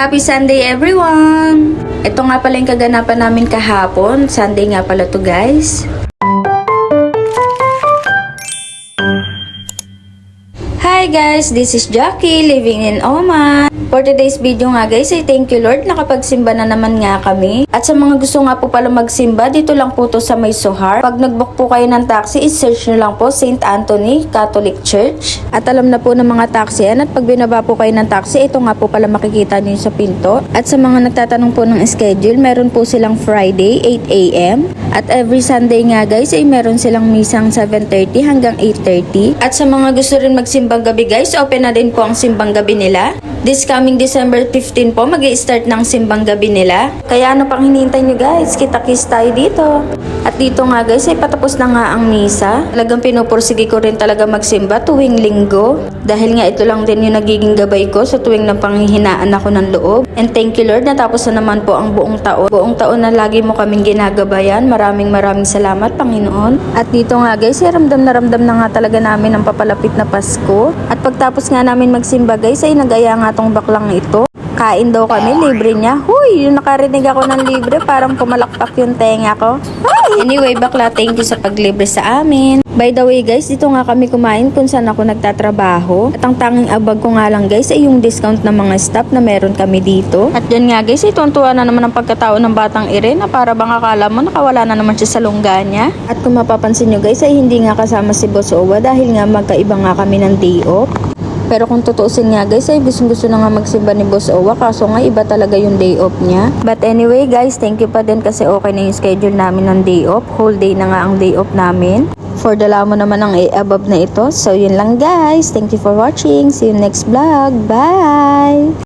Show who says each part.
Speaker 1: Happy Sunday everyone! Ito nga pala yung kaganapan namin kahapon. Sunday nga pala to guys. Hi guys, this is Jackie living in Oman. For today's video nga guys, ay thank you Lord, nakapagsimba na naman nga kami. At sa mga gusto nga po pala magsimba, dito lang po to sa May Sohar. Pag nagbook po kayo ng taxi, i-search nyo lang po St. Anthony Catholic Church. At alam na po ng mga taxi yan, at pag binaba po kayo ng taxi, ito nga po pala makikita nyo sa pinto. At sa mga nagtatanong po ng schedule, meron po silang Friday 8 AM. At every Sunday nga guys, ay meron silang misang 7:30 hanggang 8:30. At sa mga gusto rin magsimbang gabi guys, open na din po ang simbang gabi nila. This coming December 15 po, mag-i-start ng simbang gabi nila. Kaya ano pang hinihintay nyo guys? Kita-kiss tayo dito. At dito nga guys, ay patapos na nga ang misa. Talagang pinupursige ko rin talaga magsimba tuwing linggo. Dahil nga ito lang din yung nagiging gabay ko sa tuwing na panghihinaan ako ng loob. And thank you Lord, natapos na naman po ang buong taon. Buong taon na lagi mo kaming ginagabayan. Maraming salamat Panginoon. At dito nga guys, ay ramdam na nga talaga namin ang papalapit na Pasko. At pagtapos nga namin magsimba guys, ay nag-aya nga tong baklang ito. Kain daw kami, libre niya. Huy, yung nakarinig ako ng libre, parang pumalakpak yung tenga ko. Anyway, bakla, thank you sa paglibre sa amin. By the way guys, dito nga kami kumain kung saan ako nagtatrabaho. At ang tanging abag ko nga lang guys, ay yung discount ng mga staff na meron kami dito. At dyan nga guys, ay tuwan na naman ang pagkatao ng batang Irene, na para bang akala mo nakawala na naman siya sa lungga niya. At kung mapapansin nyo guys, ay hindi nga kasama si Boss Owa dahil nga magkaiba nga kami ng day off. Pero kung tutuusin nga guys, ay gusto na nga magsimba ni Boss Owa, kaso nga iba talaga yung day off niya. But anyway guys, thank you pa din kasi okay na yung schedule namin ng day off. Whole day na nga ang day off namin. For the lamo naman ang above na ito. So yun lang guys, thank you for watching. See you next vlog. Bye!